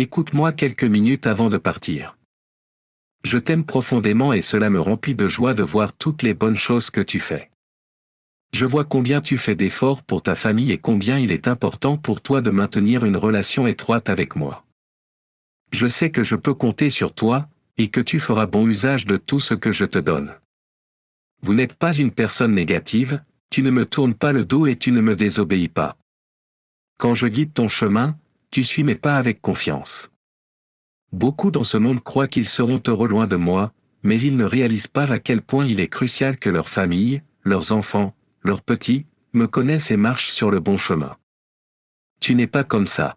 Écoute-moi quelques minutes avant de partir. Je t'aime profondément et cela me remplit de joie de voir toutes les bonnes choses que tu fais. Je vois combien tu fais d'efforts pour ta famille et combien il est important pour toi de maintenir une relation étroite avec moi. Je sais que je peux compter sur toi, et que tu feras bon usage de tout ce que je te donne. Vous n'êtes pas une personne négative, tu ne me tournes pas le dos et tu ne me désobéis pas. Quand je guide ton chemin, tu suis mes pas avec confiance. Beaucoup dans ce monde croient qu'ils seront heureux loin de moi, mais ils ne réalisent pas à quel point il est crucial que leur famille, leurs enfants, leurs petits, me connaissent et marchent sur le bon chemin. Tu n'es pas comme ça.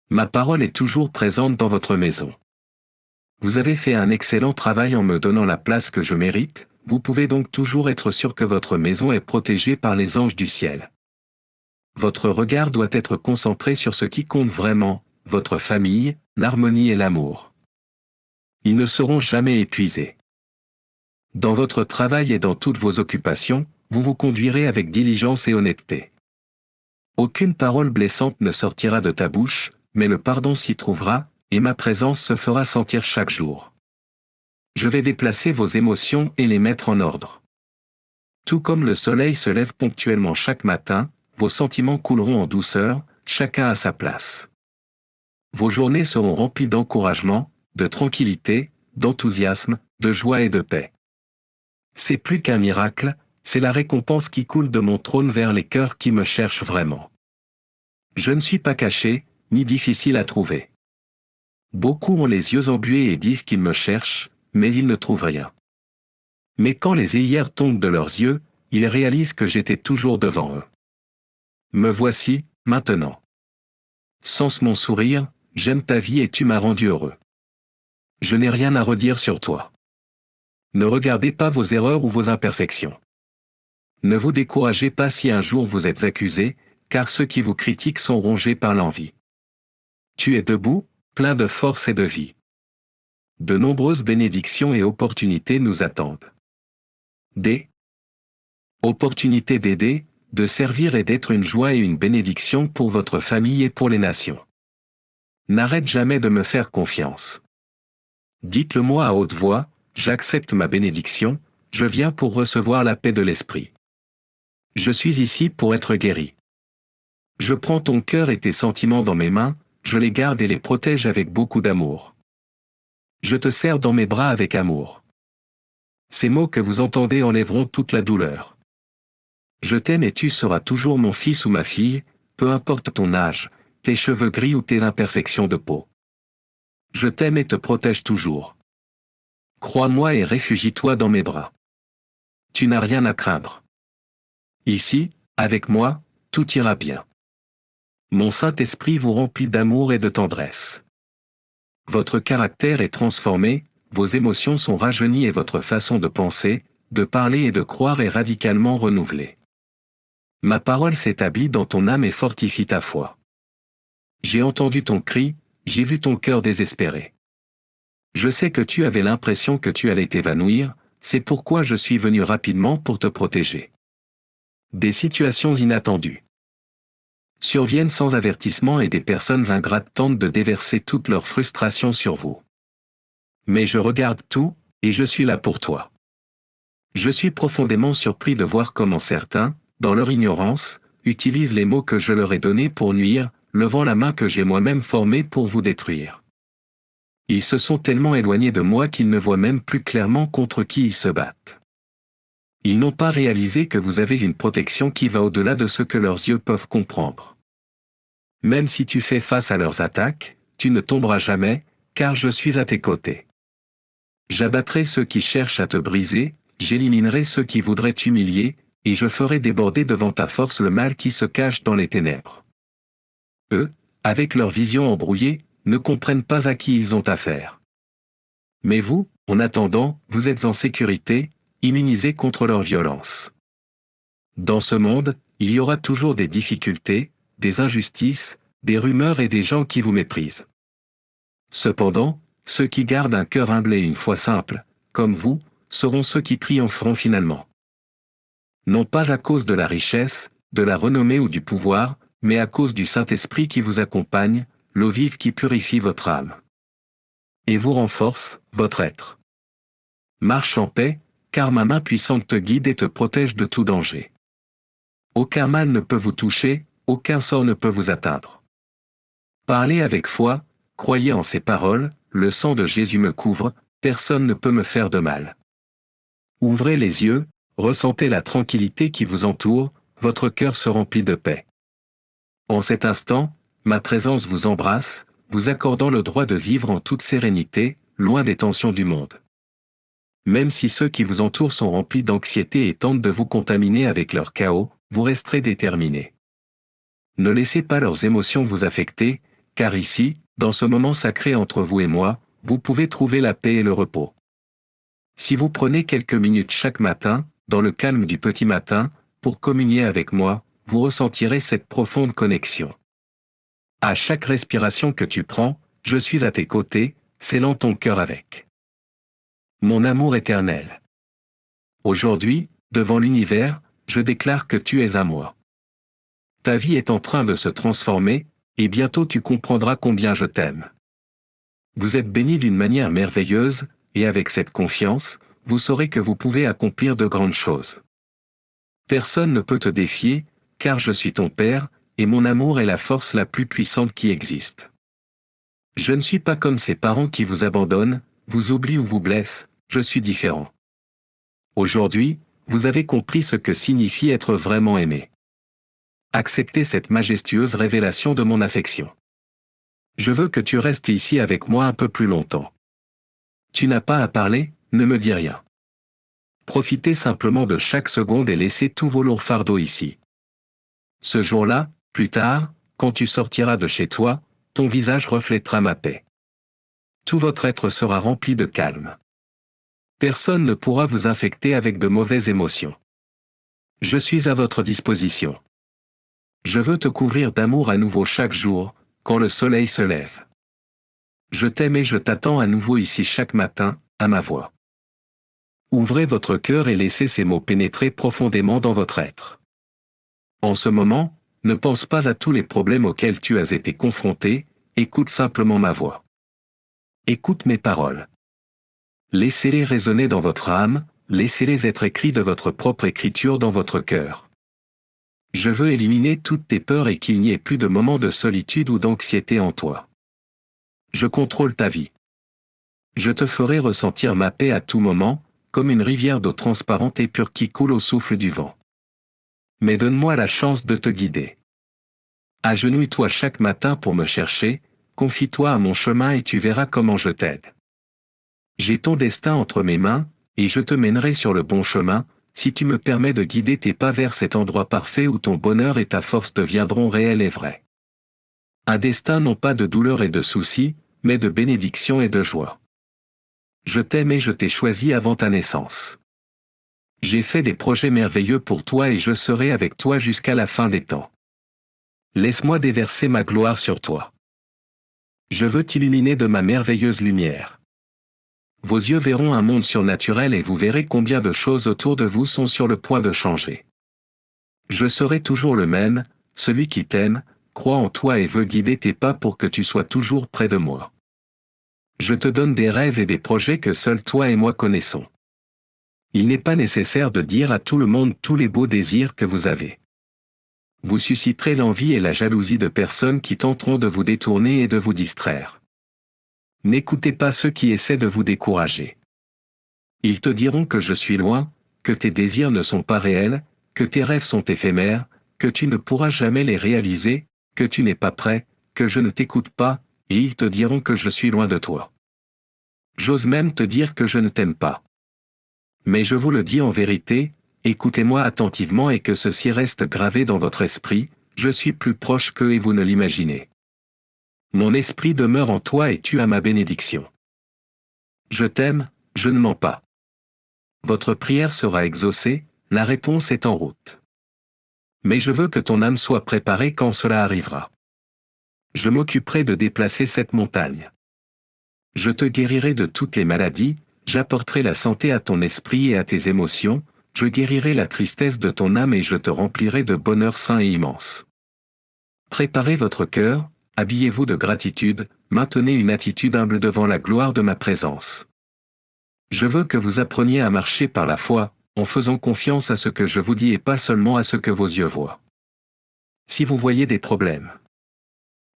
Ma parole est toujours présente dans votre maison. Vous avez fait un excellent travail en me donnant la place que je mérite, vous pouvez donc toujours être sûr que votre maison est protégée par les anges du ciel. Votre regard doit être concentré sur ce qui compte vraiment, votre famille, l'harmonie et l'amour. Ils ne seront jamais épuisés. Dans votre travail et dans toutes vos occupations, vous vous conduirez avec diligence et honnêteté. Aucune parole blessante ne sortira de ta bouche, mais le pardon s'y trouvera, et ma présence se fera sentir chaque jour. Je vais déplacer vos émotions et les mettre en ordre. Tout comme le soleil se lève ponctuellement chaque matin, vos sentiments couleront en douceur, chacun à sa place. Vos journées seront remplies d'encouragement, de tranquillité, d'enthousiasme, de joie et de paix. C'est plus qu'un miracle, c'est la récompense qui coule de mon trône vers les cœurs qui me cherchent vraiment. Je ne suis pas caché, ni difficile à trouver. Beaucoup ont les yeux embués et disent qu'ils me cherchent, mais ils ne trouvent rien. Mais quand les œillères tombent de leurs yeux, ils réalisent que j'étais toujours devant eux. Me voici, maintenant. Sens mon sourire, j'aime ta vie et tu m'as rendu heureux. Je n'ai rien à redire sur toi. Ne regardez pas vos erreurs ou vos imperfections. Ne vous découragez pas si un jour vous êtes accusé, car ceux qui vous critiquent sont rongés par l'envie. Tu es debout, plein de force et de vie. De nombreuses bénédictions et opportunités nous attendent. Des opportunités d'aider, de servir et d'être une joie et une bénédiction pour votre famille et pour les nations. N'arrête jamais de me faire confiance. Dites-le-moi à haute voix, j'accepte ma bénédiction, je viens pour recevoir la paix de l'esprit. Je suis ici pour être guéri. Je prends ton cœur et tes sentiments dans mes mains, je les garde et les protège avec beaucoup d'amour. Je te serre dans mes bras avec amour. Ces mots que vous entendez enlèveront toute la douleur. Je t'aime et tu seras toujours mon fils ou ma fille, peu importe ton âge, tes cheveux gris ou tes imperfections de peau. Je t'aime et te protège toujours. Crois-moi et réfugie-toi dans mes bras. Tu n'as rien à craindre. Ici, avec moi, tout ira bien. Mon Saint-Esprit vous remplit d'amour et de tendresse. Votre caractère est transformé, vos émotions sont rajeunies et votre façon de penser, de parler et de croire est radicalement renouvelée. Ma parole s'établit dans ton âme et fortifie ta foi. J'ai entendu ton cri, j'ai vu ton cœur désespéré. Je sais que tu avais l'impression que tu allais t'évanouir, c'est pourquoi je suis venu rapidement pour te protéger. Des situations inattendues surviennent sans avertissement et des personnes ingrates tentent de déverser toute leur frustration sur vous. Mais je regarde tout, et je suis là pour toi. Je suis profondément surpris de voir comment certains, dans leur ignorance, utilisent les mots que je leur ai donnés pour nuire, levant la main que j'ai moi-même formée pour vous détruire. Ils se sont tellement éloignés de moi qu'ils ne voient même plus clairement contre qui ils se battent. Ils n'ont pas réalisé que vous avez une protection qui va au-delà de ce que leurs yeux peuvent comprendre. Même si tu fais face à leurs attaques, tu ne tomberas jamais, car je suis à tes côtés. J'abattrai ceux qui cherchent à te briser, j'éliminerai ceux qui voudraient t'humilier, et je ferai déborder devant ta force le mal qui se cache dans les ténèbres. Eux, avec leur vision embrouillée, ne comprennent pas à qui ils ont affaire. Mais vous, en attendant, vous êtes en sécurité, immunisés contre leur violence. Dans ce monde, il y aura toujours des difficultés, des injustices, des rumeurs et des gens qui vous méprisent. Cependant, ceux qui gardent un cœur humble et une foi simple, comme vous, seront ceux qui triompheront finalement. Non pas à cause de la richesse, de la renommée ou du pouvoir, mais à cause du Saint-Esprit qui vous accompagne, l'eau vive qui purifie votre âme. Et vous renforce, votre être. Marche en paix, car ma main puissante te guide et te protège de tout danger. Aucun mal ne peut vous toucher, aucun sort ne peut vous atteindre. Parlez avec foi, croyez en ces paroles, le sang de Jésus me couvre, personne ne peut me faire de mal. Ouvrez les yeux, ressentez la tranquillité qui vous entoure, votre cœur se remplit de paix. En cet instant, ma présence vous embrasse, vous accordant le droit de vivre en toute sérénité, loin des tensions du monde. Même si ceux qui vous entourent sont remplis d'anxiété et tentent de vous contaminer avec leur chaos, vous resterez déterminés. Ne laissez pas leurs émotions vous affecter, car ici, dans ce moment sacré entre vous et moi, vous pouvez trouver la paix et le repos. Si vous prenez quelques minutes chaque matin, dans le calme du petit matin, pour communier avec moi, vous ressentirez cette profonde connexion. À chaque respiration que tu prends, je suis à tes côtés, scellant ton cœur avec mon amour éternel. Aujourd'hui, devant l'univers, je déclare que tu es à moi. Ta vie est en train de se transformer, et bientôt tu comprendras combien je t'aime. Vous êtes béni d'une manière merveilleuse, et avec cette confiance, vous saurez que vous pouvez accomplir de grandes choses. Personne ne peut te défier, car je suis ton Père, et mon amour est la force la plus puissante qui existe. Je ne suis pas comme ces parents qui vous abandonnent, vous oublient ou vous blessent, je suis différent. Aujourd'hui, vous avez compris ce que signifie être vraiment aimé. Acceptez cette majestueuse révélation de mon affection. Je veux que tu restes ici avec moi un peu plus longtemps. Tu n'as pas à parler, ne me dis rien. Profitez simplement de chaque seconde et laissez tous vos lourds fardeaux ici. Ce jour-là, plus tard, quand tu sortiras de chez toi, ton visage reflètera ma paix. Tout votre être sera rempli de calme. Personne ne pourra vous infecter avec de mauvaises émotions. Je suis à votre disposition. Je veux te couvrir d'amour à nouveau chaque jour, quand le soleil se lève. Je t'aime et je t'attends à nouveau ici chaque matin, à ma voix. Ouvrez votre cœur et laissez ces mots pénétrer profondément dans votre être. En ce moment, ne pense pas à tous les problèmes auxquels tu as été confronté, écoute simplement ma voix. Écoute mes paroles. Laissez-les résonner dans votre âme, laissez-les être écrits de votre propre écriture dans votre cœur. Je veux éliminer toutes tes peurs et qu'il n'y ait plus de moments de solitude ou d'anxiété en toi. Je contrôle ta vie. Je te ferai ressentir ma paix à tout moment, comme une rivière d'eau transparente et pure qui coule au souffle du vent. Mais donne-moi la chance de te guider. Agenouille-toi chaque matin pour me chercher, confie-toi à mon chemin et tu verras comment je t'aide. J'ai ton destin entre mes mains, et je te mènerai sur le bon chemin, si tu me permets de guider tes pas vers cet endroit parfait où ton bonheur et ta force deviendront réels et vrais. Un destin non pas de douleur et de soucis, mais de bénédiction et de joie. Je t'aime et je t'ai choisi avant ta naissance. J'ai fait des projets merveilleux pour toi et je serai avec toi jusqu'à la fin des temps. Laisse-moi déverser ma gloire sur toi. Je veux t'illuminer de ma merveilleuse lumière. Vos yeux verront un monde surnaturel et vous verrez combien de choses autour de vous sont sur le point de changer. Je serai toujours le même, celui qui t'aime, croit en toi et veut guider tes pas pour que tu sois toujours près de moi. Je te donne des rêves et des projets que seuls toi et moi connaissons. Il n'est pas nécessaire de dire à tout le monde tous les beaux désirs que vous avez. Vous susciterez l'envie et la jalousie de personnes qui tenteront de vous détourner et de vous distraire. N'écoutez pas ceux qui essaient de vous décourager. Ils te diront que je suis loin, que tes désirs ne sont pas réels, que tes rêves sont éphémères, que tu ne pourras jamais les réaliser, que tu n'es pas prêt, que je ne t'écoute pas, et ils te diront que je suis loin de toi. J'ose même te dire que je ne t'aime pas. Mais je vous le dis en vérité, écoutez-moi attentivement et que ceci reste gravé dans votre esprit, je suis plus proche qu'eux et vous ne l'imaginez. Mon esprit demeure en toi et tu as ma bénédiction. Je t'aime, je ne mens pas. Votre prière sera exaucée, la réponse est en route. Mais je veux que ton âme soit préparée quand cela arrivera. Je m'occuperai de déplacer cette montagne. Je te guérirai de toutes les maladies, j'apporterai la santé à ton esprit et à tes émotions, je guérirai la tristesse de ton âme et je te remplirai de bonheur sain et immense. Préparez votre cœur, habillez-vous de gratitude, maintenez une attitude humble devant la gloire de ma présence. Je veux que vous appreniez à marcher par la foi, en faisant confiance à ce que je vous dis et pas seulement à ce que vos yeux voient. Si vous voyez des problèmes,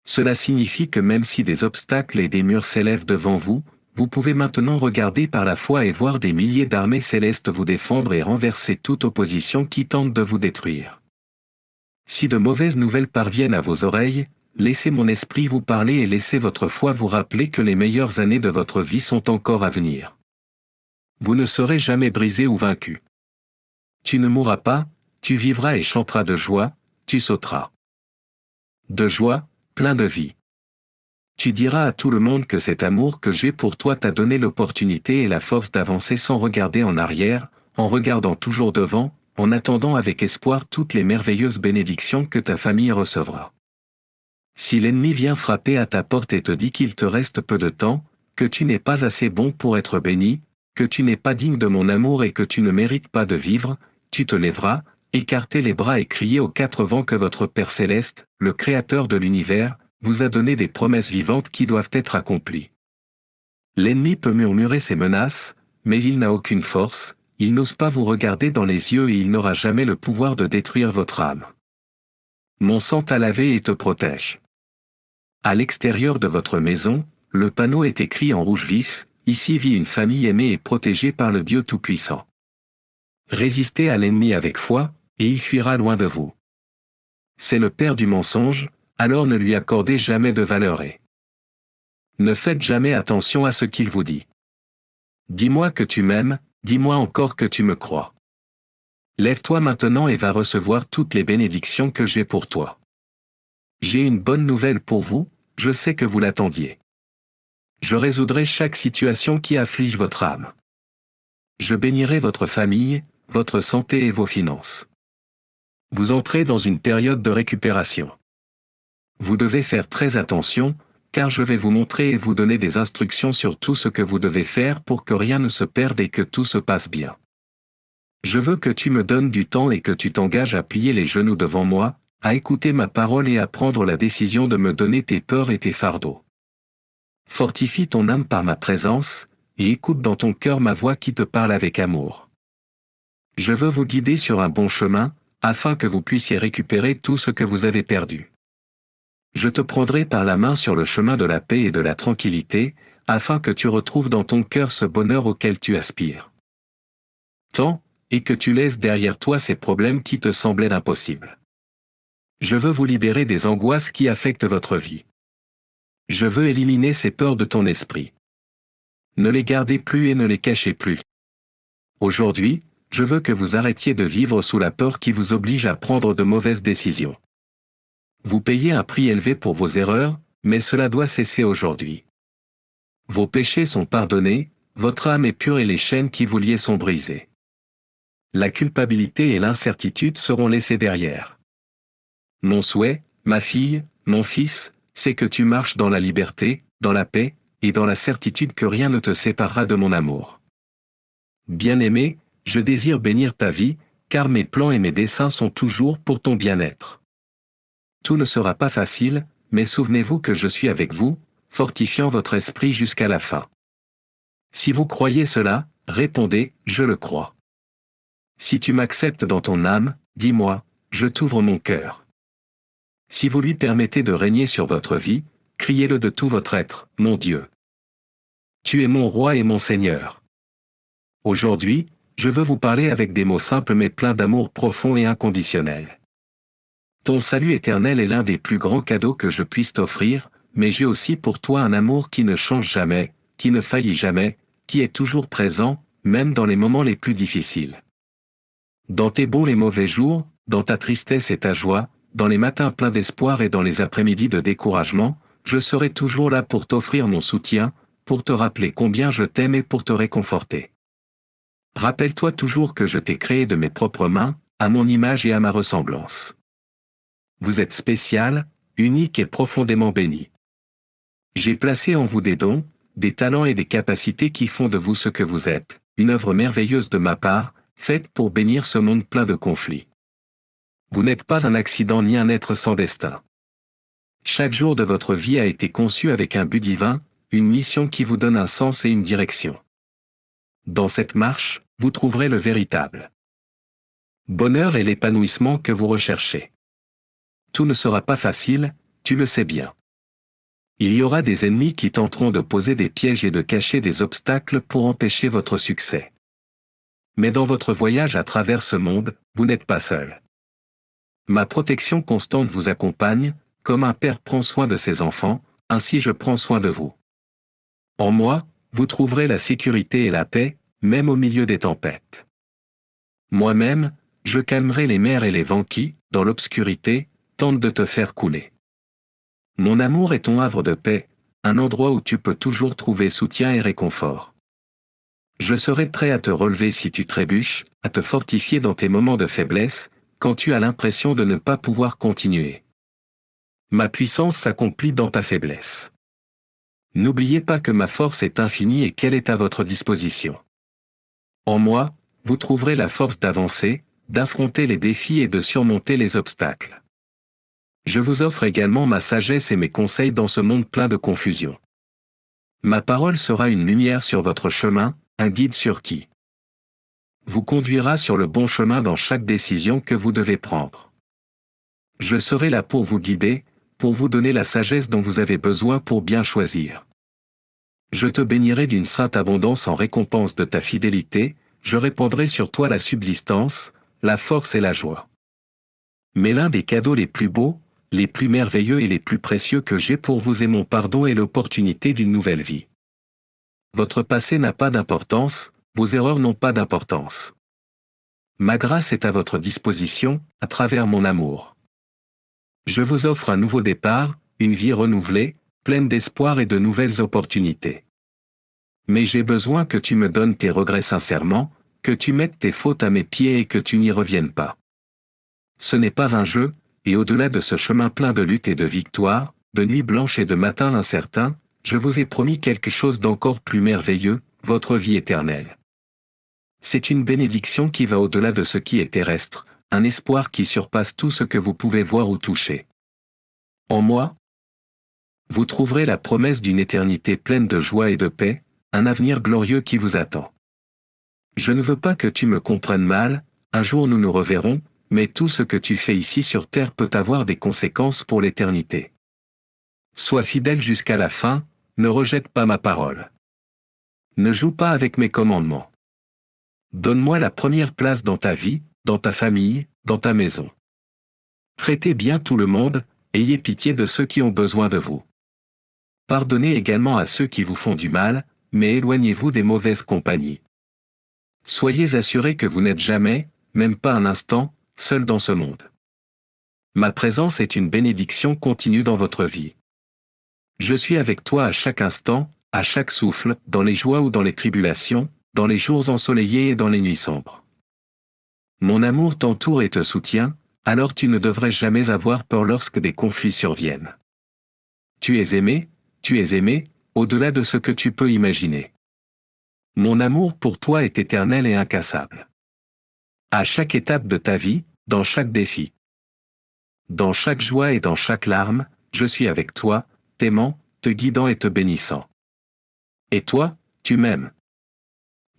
cela signifie que même si des obstacles et des murs s'élèvent devant vous, vous pouvez maintenant regarder par la foi et voir des milliers d'armées célestes vous défendre et renverser toute opposition qui tente de vous détruire. Si de mauvaises nouvelles parviennent à vos oreilles, laissez mon esprit vous parler et laissez votre foi vous rappeler que les meilleures années de votre vie sont encore à venir. Vous ne serez jamais brisé ou vaincu. Tu ne mourras pas, tu vivras et chanteras de joie, tu sauteras. De joie, plein de vie. Tu diras à tout le monde que cet amour que j'ai pour toi t'a donné l'opportunité et la force d'avancer sans regarder en arrière, en regardant toujours devant, en attendant avec espoir toutes les merveilleuses bénédictions que ta famille recevra. Si l'ennemi vient frapper à ta porte et te dit qu'il te reste peu de temps, que tu n'es pas assez bon pour être béni, que tu n'es pas digne de mon amour et que tu ne mérites pas de vivre, tu te lèveras, écarter les bras et crier aux quatre vents que votre Père céleste, le Créateur de l'univers, vous a donné des promesses vivantes qui doivent être accomplies. L'ennemi peut murmurer ses menaces, mais il n'a aucune force, il n'ose pas vous regarder dans les yeux et il n'aura jamais le pouvoir de détruire votre âme. Mon sang t'a lavé et te protège. À l'extérieur de votre maison, le panneau est écrit en rouge vif, ici vit une famille aimée et protégée par le Dieu Tout-Puissant. Résistez à l'ennemi avec foi, et il fuira loin de vous. C'est le père du mensonge, alors ne lui accordez jamais de valeur et ne faites jamais attention à ce qu'il vous dit. Dis-moi que tu m'aimes, dis-moi encore que tu me crois. Lève-toi maintenant et va recevoir toutes les bénédictions que j'ai pour toi. J'ai une bonne nouvelle pour vous, je sais que vous l'attendiez. Je résoudrai chaque situation qui afflige votre âme. Je bénirai votre famille, votre santé et vos finances. Vous entrez dans une période de récupération. Vous devez faire très attention, car je vais vous montrer et vous donner des instructions sur tout ce que vous devez faire pour que rien ne se perde et que tout se passe bien. Je veux que tu me donnes du temps et que tu t'engages à plier les genoux devant moi, à écouter ma parole et à prendre la décision de me donner tes peurs et tes fardeaux. Fortifie ton âme par ma présence, et écoute dans ton cœur ma voix qui te parle avec amour. Je veux vous guider sur un bon chemin, afin que vous puissiez récupérer tout ce que vous avez perdu. Je te prendrai par la main sur le chemin de la paix et de la tranquillité, afin que tu retrouves dans ton cœur ce bonheur auquel tu aspires. Tant, et que tu laisses derrière toi ces problèmes qui te semblaient impossibles. Je veux vous libérer des angoisses qui affectent votre vie. Je veux éliminer ces peurs de ton esprit. Ne les gardez plus et ne les cachez plus. Aujourd'hui, je veux que vous arrêtiez de vivre sous la peur qui vous oblige à prendre de mauvaises décisions. Vous payez un prix élevé pour vos erreurs, mais cela doit cesser aujourd'hui. Vos péchés sont pardonnés, votre âme est pure et les chaînes qui vous liaient sont brisées. La culpabilité et l'incertitude seront laissées derrière. Mon souhait, ma fille, mon fils, c'est que tu marches dans la liberté, dans la paix, et dans la certitude que rien ne te séparera de mon amour. Bien-aimé, je désire bénir ta vie, car mes plans et mes desseins sont toujours pour ton bien-être. Tout ne sera pas facile, mais souvenez-vous que je suis avec vous, fortifiant votre esprit jusqu'à la fin. Si vous croyez cela, répondez, je le crois. Si tu m'acceptes dans ton âme, dis-moi, je t'ouvre mon cœur. Si vous lui permettez de régner sur votre vie, criez-le de tout votre être, mon Dieu. Tu es mon roi et mon Seigneur. Aujourd'hui, je veux vous parler avec des mots simples mais pleins d'amour profond et inconditionnel. Ton salut éternel est l'un des plus grands cadeaux que je puisse t'offrir, mais j'ai aussi pour toi un amour qui ne change jamais, qui ne faillit jamais, qui est toujours présent, même dans les moments les plus difficiles. Dans tes bons et mauvais jours, dans ta tristesse et ta joie, dans les matins pleins d'espoir et dans les après-midi de découragement, je serai toujours là pour t'offrir mon soutien, pour te rappeler combien je t'aime et pour te réconforter. Rappelle-toi toujours que je t'ai créé de mes propres mains, à mon image et à ma ressemblance. Vous êtes spécial, unique et profondément béni. J'ai placé en vous des dons, des talents et des capacités qui font de vous ce que vous êtes, une œuvre merveilleuse de ma part, faite pour bénir ce monde plein de conflits. Vous n'êtes pas un accident ni un être sans destin. Chaque jour de votre vie a été conçu avec un but divin, une mission qui vous donne un sens et une direction. Dans cette marche, vous trouverez le véritable bonheur et l'épanouissement que vous recherchez. Tout ne sera pas facile, tu le sais bien. Il y aura des ennemis qui tenteront de poser des pièges et de cacher des obstacles pour empêcher votre succès. Mais dans votre voyage à travers ce monde, vous n'êtes pas seul. Ma protection constante vous accompagne, comme un père prend soin de ses enfants, ainsi je prends soin de vous. En moi, vous trouverez la sécurité et la paix, même au milieu des tempêtes. Moi-même, je calmerai les mers et les vents qui, dans l'obscurité, tentent de te faire couler. Mon amour est ton havre de paix, un endroit où tu peux toujours trouver soutien et réconfort. Je serai prêt à te relever si tu trébuches, à te fortifier dans tes moments de faiblesse, quand tu as l'impression de ne pas pouvoir continuer. Ma puissance s'accomplit dans ta faiblesse. N'oubliez pas que ma force est infinie et qu'elle est à votre disposition. En moi, vous trouverez la force d'avancer, d'affronter les défis et de surmonter les obstacles. Je vous offre également ma sagesse et mes conseils dans ce monde plein de confusion. Ma parole sera une lumière sur votre chemin, un guide sur qui vous conduira sur le bon chemin dans chaque décision que vous devez prendre. Je serai là pour vous guider, pour vous donner la sagesse dont vous avez besoin pour bien choisir. Je te bénirai d'une sainte abondance en récompense de ta fidélité, je répandrai sur toi la subsistance, la force et la joie. Mais l'un des cadeaux les plus beaux, les plus merveilleux et les plus précieux que j'ai pour vous est mon pardon et l'opportunité d'une nouvelle vie. Votre passé n'a pas d'importance, vos erreurs n'ont pas d'importance. Ma grâce est à votre disposition, à travers mon amour. Je vous offre un nouveau départ, une vie renouvelée, pleine d'espoir et de nouvelles opportunités. Mais j'ai besoin que tu me donnes tes regrets sincèrement, que tu mettes tes fautes à mes pieds et que tu n'y reviennes pas. Ce n'est pas un jeu, et au-delà de ce chemin plein de luttes et de victoires, de nuits blanches et de matins incertains, je vous ai promis quelque chose d'encore plus merveilleux, votre vie éternelle. C'est une bénédiction qui va au-delà de ce qui est terrestre, un espoir qui surpasse tout ce que vous pouvez voir ou toucher. En moi, vous trouverez la promesse d'une éternité pleine de joie et de paix, un avenir glorieux qui vous attend. Je ne veux pas que tu me comprennes mal, un jour nous nous reverrons, mais tout ce que tu fais ici sur terre peut avoir des conséquences pour l'éternité. Sois fidèle jusqu'à la fin, ne rejette pas ma parole. Ne joue pas avec mes commandements. Donne-moi la première place dans ta vie, dans ta famille, dans ta maison. Traitez bien tout le monde, ayez pitié de ceux qui ont besoin de vous. Pardonnez également à ceux qui vous font du mal, mais éloignez-vous des mauvaises compagnies. Soyez assurés que vous n'êtes jamais, même pas un instant, seul dans ce monde. Ma présence est une bénédiction continue dans votre vie. Je suis avec toi à chaque instant, à chaque souffle, dans les joies ou dans les tribulations, dans les jours ensoleillés et dans les nuits sombres. Mon amour t'entoure et te soutient, alors tu ne devrais jamais avoir peur lorsque des conflits surviennent. Tu es aimé, au-delà de ce que tu peux imaginer. Mon amour pour toi est éternel et incassable. À chaque étape de ta vie, dans chaque défi, dans chaque joie et dans chaque larme, je suis avec toi, t'aimant, te guidant et te bénissant. Et toi, tu m'aimes.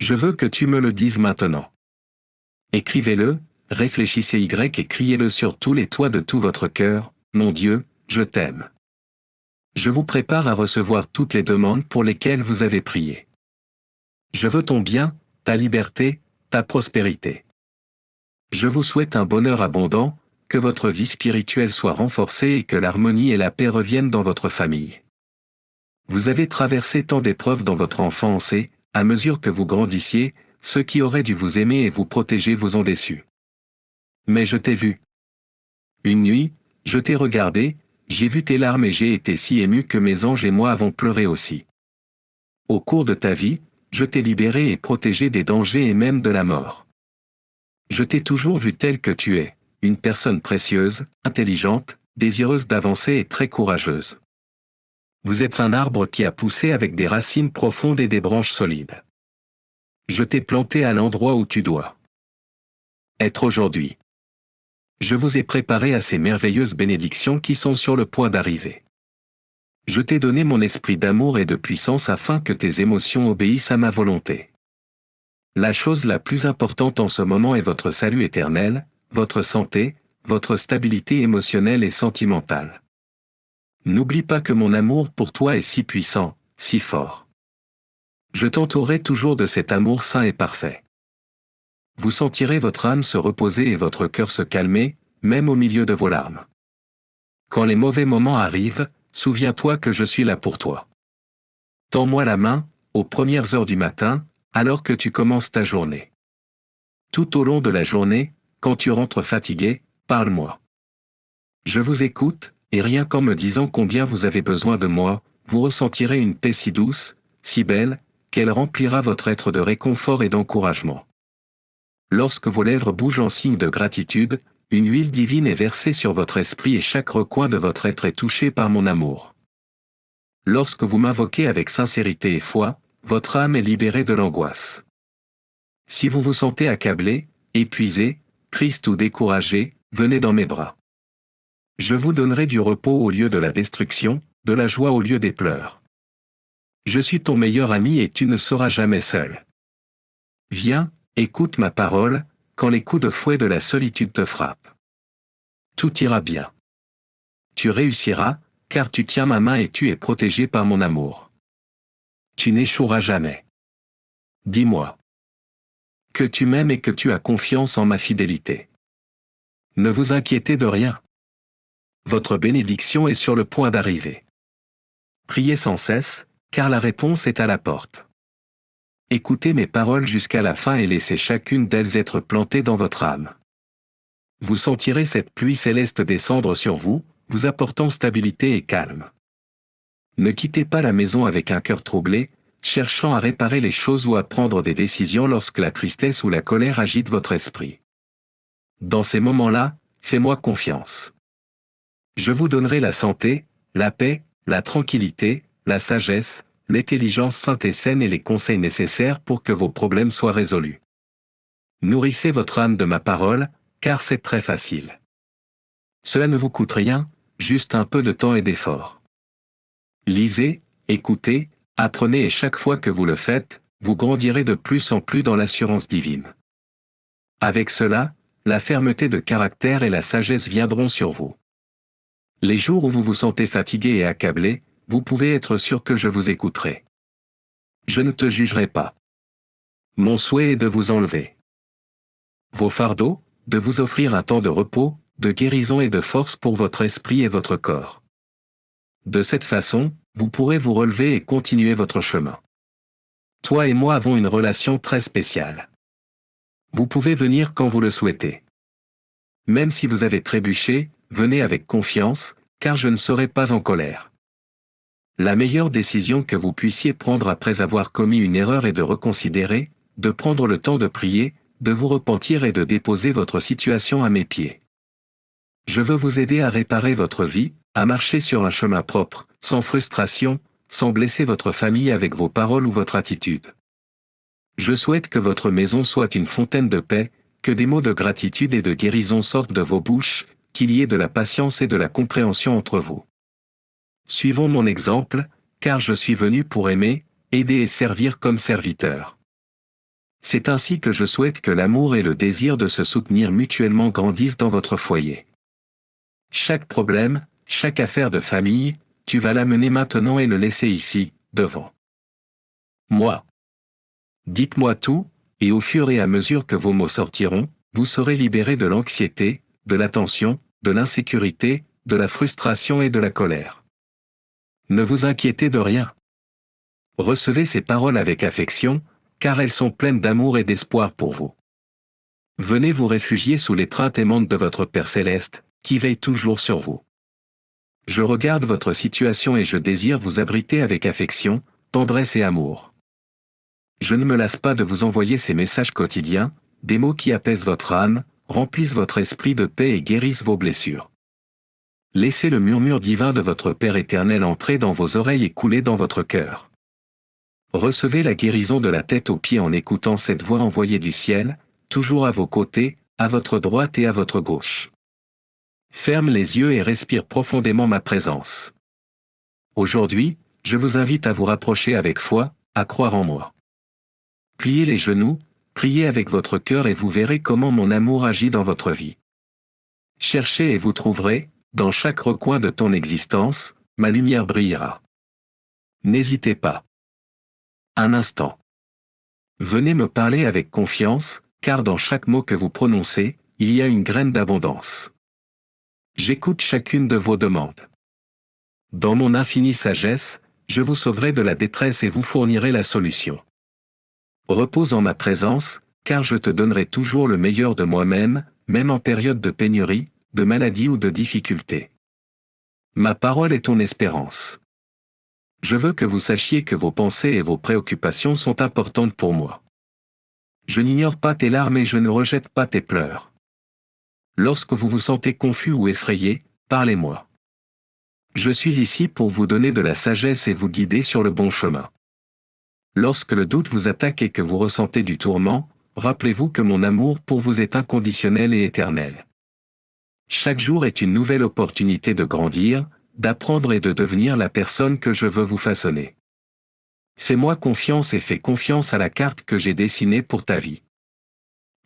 Je veux que tu me le dises maintenant. Écrivez-le, réfléchissez et criez-le sur tous les toits de tout votre cœur, mon Dieu, je t'aime. Je vous prépare à recevoir toutes les demandes pour lesquelles vous avez prié. Je veux ton bien, ta liberté, ta prospérité. Je vous souhaite un bonheur abondant, que votre vie spirituelle soit renforcée et que l'harmonie et la paix reviennent dans votre famille. Vous avez traversé tant d'épreuves dans votre enfance et, à mesure que vous grandissiez, ceux qui auraient dû vous aimer et vous protéger vous ont déçu. Mais je t'ai vu. Une nuit, je t'ai regardé, j'ai vu tes larmes et j'ai été si ému que mes anges et moi avons pleuré aussi. Au cours de ta vie, je t'ai libéré et protégé des dangers et même de la mort. Je t'ai toujours vu tel que tu es, une personne précieuse, intelligente, désireuse d'avancer et très courageuse. Vous êtes un arbre qui a poussé avec des racines profondes et des branches solides. Je t'ai planté à l'endroit où tu dois être aujourd'hui. Je vous ai préparé à ces merveilleuses bénédictions qui sont sur le point d'arriver. Je t'ai donné mon esprit d'amour et de puissance afin que tes émotions obéissent à ma volonté. La chose la plus importante en ce moment est votre salut éternel, votre santé, votre stabilité émotionnelle et sentimentale. N'oublie pas que mon amour pour toi est si puissant, si fort. Je t'entourerai toujours de cet amour saint et parfait. Vous sentirez votre âme se reposer et votre cœur se calmer, même au milieu de vos larmes. Quand les mauvais moments arrivent, souviens-toi que je suis là pour toi. Tends-moi la main, aux premières heures du matin, alors que tu commences ta journée. Tout au long de la journée, quand tu rentres fatigué, parle-moi. Je vous écoute, et rien qu'en me disant combien vous avez besoin de moi, vous ressentirez une paix si douce, si belle, qu'elle remplira votre être de réconfort et d'encouragement. Lorsque vos lèvres bougent en signe de gratitude, une huile divine est versée sur votre esprit et chaque recoin de votre être est touché par mon amour. Lorsque vous m'invoquez avec sincérité et foi, votre âme est libérée de l'angoisse. Si vous vous sentez accablé, épuisé, triste ou découragé, venez dans mes bras. Je vous donnerai du repos au lieu de la destruction, de la joie au lieu des pleurs. Je suis ton meilleur ami et tu ne seras jamais seul. Viens, écoute ma parole, quand les coups de fouet de la solitude te frappent. Tout ira bien. Tu réussiras, car tu tiens ma main et tu es protégé par mon amour. Tu n'échoueras jamais. Dis-moi que tu m'aimes et que tu as confiance en ma fidélité. Ne vous inquiétez de rien. Votre bénédiction est sur le point d'arriver. Priez sans cesse, car la réponse est à la porte. Écoutez mes paroles jusqu'à la fin et laissez chacune d'elles être plantée dans votre âme. Vous sentirez cette pluie céleste descendre sur vous, vous apportant stabilité et calme. Ne quittez pas la maison avec un cœur troublé, cherchant à réparer les choses ou à prendre des décisions lorsque la tristesse ou la colère agitent votre esprit. Dans ces moments-là, fais-moi confiance. Je vous donnerai la santé, la paix, la tranquillité, la sagesse, l'intelligence sainte et saine et les conseils nécessaires pour que vos problèmes soient résolus. Nourrissez votre âme de ma parole, car c'est très facile. Cela ne vous coûte rien, juste un peu de temps et d'effort. Lisez, écoutez, apprenez et chaque fois que vous le faites, vous grandirez de plus en plus dans l'assurance divine. Avec cela, la fermeté de caractère et la sagesse viendront sur vous. Les jours où vous vous sentez fatigué et accablé, vous pouvez être sûr que je vous écouterai. Je ne te jugerai pas. Mon souhait est de vous enlever vos fardeaux, de vous offrir un temps de repos, de guérison et de force pour votre esprit et votre corps. De cette façon, vous pourrez vous relever et continuer votre chemin. Toi et moi avons une relation très spéciale. Vous pouvez venir quand vous le souhaitez. Même si vous avez trébuché, venez avec confiance, car je ne serai pas en colère. La meilleure décision que vous puissiez prendre après avoir commis une erreur est de reconsidérer, de prendre le temps de prier, de vous repentir et de déposer votre situation à mes pieds. Je veux vous aider à réparer votre vie, à marcher sur un chemin propre, sans frustration, sans blesser votre famille avec vos paroles ou votre attitude. Je souhaite que votre maison soit une fontaine de paix, que des mots de gratitude et de guérison sortent de vos bouches, qu'il y ait de la patience et de la compréhension entre vous. Suivons mon exemple, car je suis venu pour aimer, aider et servir comme serviteur. C'est ainsi que je souhaite que l'amour et le désir de se soutenir mutuellement grandissent dans votre foyer. Chaque problème, chaque affaire de famille, tu vas l'amener maintenant et le laisser ici, devant moi. Dites-moi tout, et au fur et à mesure que vos mots sortiront, vous serez libéré de l'anxiété, de la tension, de l'insécurité, de la frustration et de la colère. Ne vous inquiétez de rien. Recevez ces paroles avec affection, car elles sont pleines d'amour et d'espoir pour vous. Venez vous réfugier sous l'étreinte aimante de votre Père céleste, qui veille toujours sur vous. Je regarde votre situation et je désire vous abriter avec affection, tendresse et amour. Je ne me lasse pas de vous envoyer ces messages quotidiens, des mots qui apaisent votre âme, remplissent votre esprit de paix et guérissent vos blessures. Laissez le murmure divin de votre Père éternel entrer dans vos oreilles et couler dans votre cœur. Recevez la guérison de la tête aux pieds en écoutant cette voix envoyée du ciel, toujours à vos côtés, à votre droite et à votre gauche. Ferme les yeux et respire profondément ma présence. Aujourd'hui, je vous invite à vous rapprocher avec foi, à croire en moi. Pliez les genoux, priez avec votre cœur et vous verrez comment mon amour agit dans votre vie. Cherchez et vous trouverez, dans chaque recoin de ton existence, ma lumière brillera. N'hésitez pas. Un instant. Venez me parler avec confiance, car dans chaque mot que vous prononcez, il y a une graine d'abondance. J'écoute chacune de vos demandes. Dans mon infinie sagesse, je vous sauverai de la détresse et vous fournirai la solution. Repose en ma présence, car je te donnerai toujours le meilleur de moi-même, même en période de pénurie, de maladie ou de difficulté. Ma parole est ton espérance. Je veux que vous sachiez que vos pensées et vos préoccupations sont importantes pour moi. Je n'ignore pas tes larmes et je ne rejette pas tes pleurs. Lorsque vous vous sentez confus ou effrayé, parlez-moi. Je suis ici pour vous donner de la sagesse et vous guider sur le bon chemin. Lorsque le doute vous attaque et que vous ressentez du tourment, rappelez-vous que mon amour pour vous est inconditionnel et éternel. Chaque jour est une nouvelle opportunité de grandir, d'apprendre et de devenir la personne que je veux vous façonner. Fais-moi confiance et fais confiance à la carte que j'ai dessinée pour ta vie.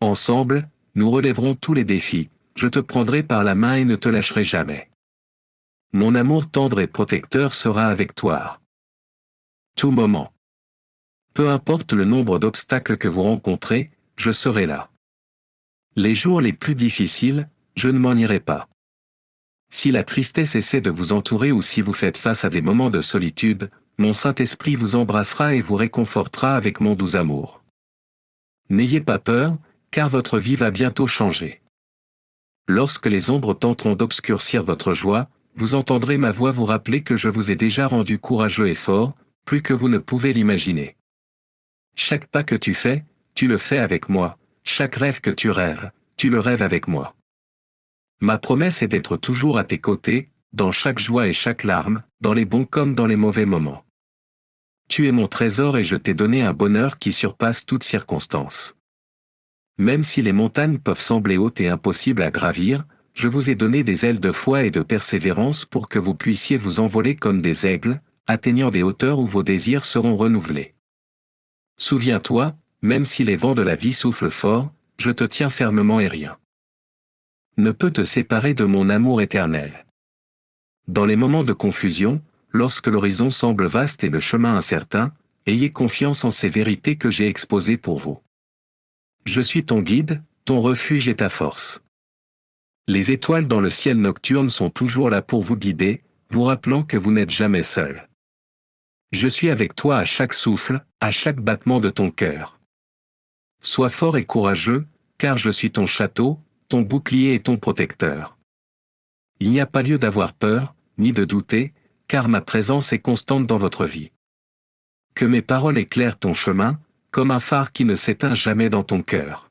Ensemble, nous relèverons tous les défis, je te prendrai par la main et ne te lâcherai jamais. Mon amour tendre et protecteur sera avec toi. Tout moment. Peu importe le nombre d'obstacles que vous rencontrez, je serai là. Les jours les plus difficiles, je ne m'en irai pas. Si la tristesse essaie de vous entourer ou si vous faites face à des moments de solitude, mon Saint-Esprit vous embrassera et vous réconfortera avec mon doux amour. N'ayez pas peur, car votre vie va bientôt changer. Lorsque les ombres tenteront d'obscurcir votre joie, vous entendrez ma voix vous rappeler que je vous ai déjà rendu courageux et fort, plus que vous ne pouvez l'imaginer. Chaque pas que tu fais, tu le fais avec moi, chaque rêve que tu rêves, tu le rêves avec moi. Ma promesse est d'être toujours à tes côtés, dans chaque joie et chaque larme, dans les bons comme dans les mauvais moments. Tu es mon trésor et je t'ai donné un bonheur qui surpasse toute circonstance. Même si les montagnes peuvent sembler hautes et impossibles à gravir, je vous ai donné des ailes de foi et de persévérance pour que vous puissiez vous envoler comme des aigles, atteignant des hauteurs où vos désirs seront renouvelés. Souviens-toi, même si les vents de la vie soufflent fort, je te tiens fermement et rien ne peut te séparer de mon amour éternel. Dans les moments de confusion, lorsque l'horizon semble vaste et le chemin incertain, ayez confiance en ces vérités que j'ai exposées pour vous. Je suis ton guide, ton refuge et ta force. Les étoiles dans le ciel nocturne sont toujours là pour vous guider, vous rappelant que vous n'êtes jamais seul. Je suis avec toi à chaque souffle, à chaque battement de ton cœur. Sois fort et courageux, car je suis ton château, ton bouclier et ton protecteur. Il n'y a pas lieu d'avoir peur, ni de douter, car ma présence est constante dans votre vie. Que mes paroles éclairent ton chemin, comme un phare qui ne s'éteint jamais dans ton cœur.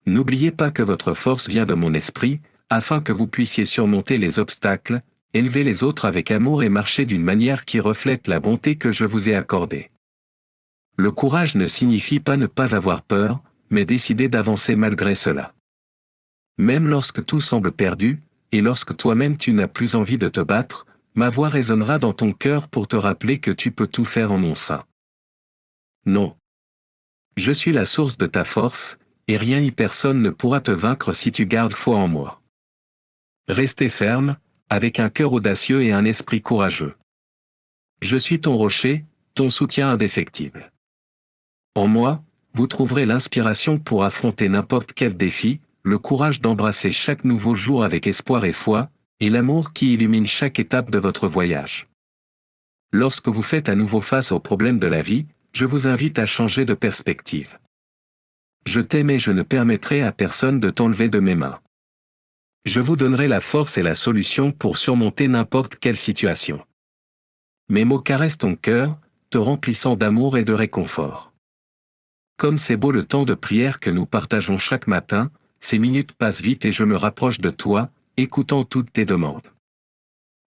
N'oubliez pas que votre force vient de mon esprit, afin que vous puissiez surmonter les obstacles, élever les autres avec amour et marcher d'une manière qui reflète la bonté que je vous ai accordée. Le courage ne signifie pas ne pas avoir peur, mais décider d'avancer malgré cela. Même lorsque tout semble perdu, et lorsque toi-même tu n'as plus envie de te battre, ma voix résonnera dans ton cœur pour te rappeler que tu peux tout faire en mon sein. Non. Je suis la source de ta force, et rien ni personne ne pourra te vaincre si tu gardes foi en moi. Restez ferme, avec un cœur audacieux et un esprit courageux. Je suis ton rocher, ton soutien indéfectible. En moi, vous trouverez l'inspiration pour affronter n'importe quel défi, le courage d'embrasser chaque nouveau jour avec espoir et foi, et l'amour qui illumine chaque étape de votre voyage. Lorsque vous faites à nouveau face aux problèmes de la vie, je vous invite à changer de perspective. Je t'aime et je ne permettrai à personne de t'enlever de mes mains. Je vous donnerai la force et la solution pour surmonter n'importe quelle situation. Mes mots caressent ton cœur, te remplissant d'amour et de réconfort. Comme c'est beau le temps de prière que nous partageons chaque matin, ces minutes passent vite et je me rapproche de toi, écoutant toutes tes demandes.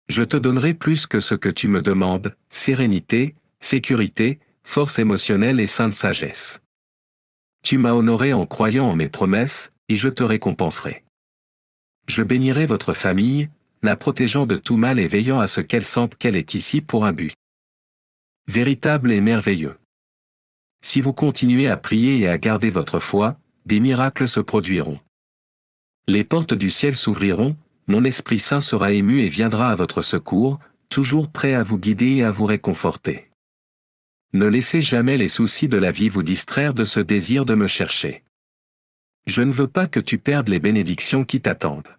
Je te donnerai plus que ce que tu me demandes, sérénité, sécurité, force émotionnelle et sainte sagesse. Tu m'as honoré en croyant en mes promesses, et je te récompenserai. Je bénirai votre famille, la protégeant de tout mal et veillant à ce qu'elle sente qu'elle est ici pour un but véritable et merveilleux. Si vous continuez à prier et à garder votre foi, des miracles se produiront. Les portes du ciel s'ouvriront, mon Esprit Saint sera ému et viendra à votre secours, toujours prêt à vous guider et à vous réconforter. Ne laissez jamais les soucis de la vie vous distraire de ce désir de me chercher. Je ne veux pas que tu perdes les bénédictions qui t'attendent.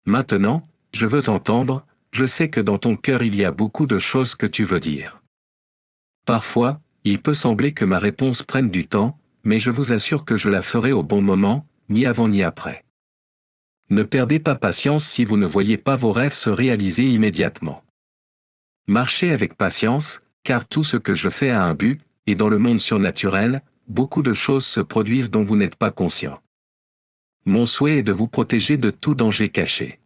Maintenant, je veux t'entendre, je sais que dans ton cœur il y a beaucoup de choses que tu veux dire. Parfois, il peut sembler que ma réponse prenne du temps, mais je vous assure que je la ferai au bon moment, ni avant ni après. Ne perdez pas patience si vous ne voyez pas vos rêves se réaliser immédiatement. Marchez avec patience, car tout ce que je fais a un but, et dans le monde surnaturel, beaucoup de choses se produisent dont vous n'êtes pas conscient. Mon souhait est de vous protéger de tout danger caché.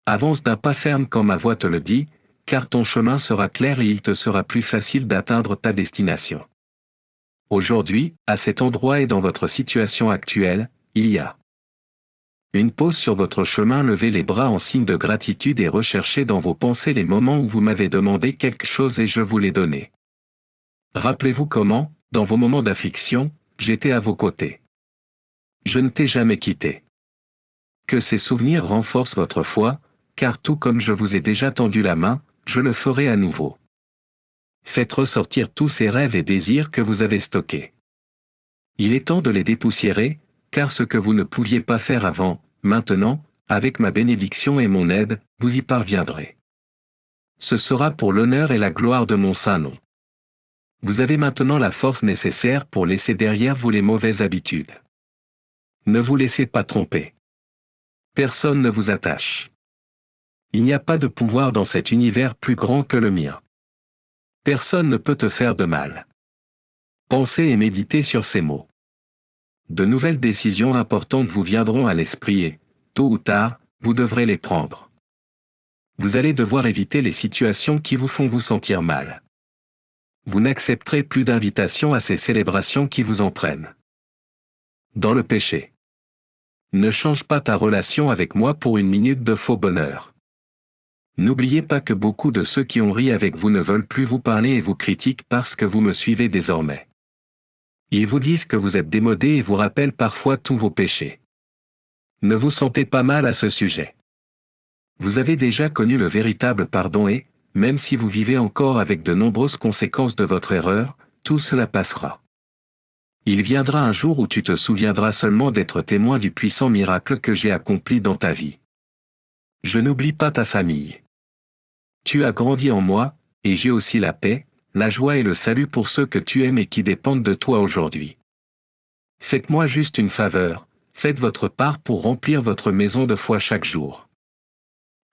Avance d'un pas ferme quand ma voix te le dit, car ton chemin sera clair et il te sera plus facile d'atteindre ta destination. Aujourd'hui, à cet endroit et dans votre situation actuelle, il y a une pause sur votre chemin, levez les bras en signe de gratitude et recherchez dans vos pensées les moments où vous m'avez demandé quelque chose et je vous l'ai donné. Rappelez-vous comment, dans vos moments d'affliction, j'étais à vos côtés. Je ne t'ai jamais quitté. Que ces souvenirs renforcent votre foi, car tout comme je vous ai déjà tendu la main, je le ferai à nouveau. Faites ressortir tous ces rêves et désirs que vous avez stockés. Il est temps de les dépoussiérer, car ce que vous ne pouviez pas faire avant, maintenant, avec ma bénédiction et mon aide, vous y parviendrez. Ce sera pour l'honneur et la gloire de mon saint nom. Vous avez maintenant la force nécessaire pour laisser derrière vous les mauvaises habitudes. Ne vous laissez pas tromper. Personne ne vous attache. Il n'y a pas de pouvoir dans cet univers plus grand que le mien. Personne ne peut te faire de mal. Pensez et méditez sur ces mots. De nouvelles décisions importantes vous viendront à l'esprit et, tôt ou tard, vous devrez les prendre. Vous allez devoir éviter les situations qui vous font vous sentir mal. Vous n'accepterez plus d'invitations à ces célébrations qui vous entraînent dans le péché. Ne change pas ta relation avec moi pour une minute de faux bonheur. N'oubliez pas que beaucoup de ceux qui ont ri avec vous ne veulent plus vous parler et vous critiquent parce que vous me suivez désormais. Ils vous disent que vous êtes démodé et vous rappellent parfois tous vos péchés. Ne vous sentez pas mal à ce sujet. Vous avez déjà connu le véritable pardon et, même si vous vivez encore avec de nombreuses conséquences de votre erreur, tout cela passera. Il viendra un jour où tu te souviendras seulement d'être témoin du puissant miracle que j'ai accompli dans ta vie. Je n'oublie pas ta famille. Tu as grandi en moi, et j'ai aussi la paix, la joie et le salut pour ceux que tu aimes et qui dépendent de toi aujourd'hui. Faites-moi juste une faveur, faites votre part pour remplir votre maison de foi chaque jour.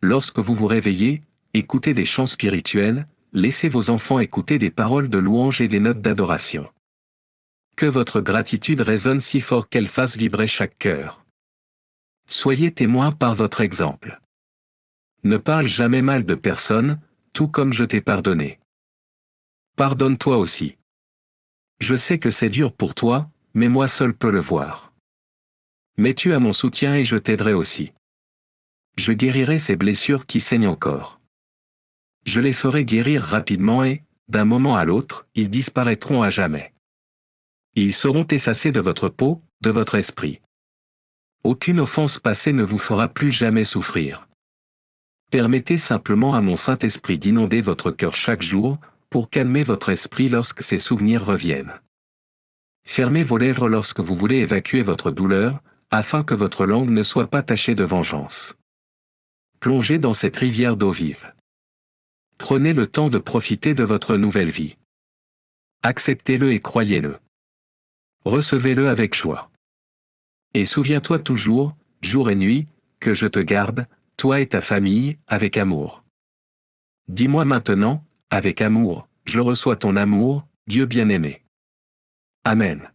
Lorsque vous vous réveillez, écoutez des chants spirituels, laissez vos enfants écouter des paroles de louange et des notes d'adoration. Que votre gratitude résonne si fort qu'elle fasse vibrer chaque cœur. Soyez témoin par votre exemple. Ne parle jamais mal de personne, tout comme je t'ai pardonné. Pardonne-toi aussi. Je sais que c'est dur pour toi, mais moi seul peux le voir. Mais tu as mon soutien et je t'aiderai aussi. Je guérirai ces blessures qui saignent encore. Je les ferai guérir rapidement et, d'un moment à l'autre, ils disparaîtront à jamais. Ils seront effacés de votre peau, de votre esprit. Aucune offense passée ne vous fera plus jamais souffrir. Permettez simplement à mon Saint-Esprit d'inonder votre cœur chaque jour, pour calmer votre esprit lorsque ces souvenirs reviennent. Fermez vos lèvres lorsque vous voulez évacuer votre douleur, afin que votre langue ne soit pas tachée de vengeance. Plongez dans cette rivière d'eau vive. Prenez le temps de profiter de votre nouvelle vie. Acceptez-le et croyez-le. Recevez-le avec joie. Et souviens-toi toujours, jour et nuit, que je te garde, toi et ta famille, avec amour. Dis-moi maintenant, avec amour, je reçois ton amour, Dieu bien-aimé. Amen.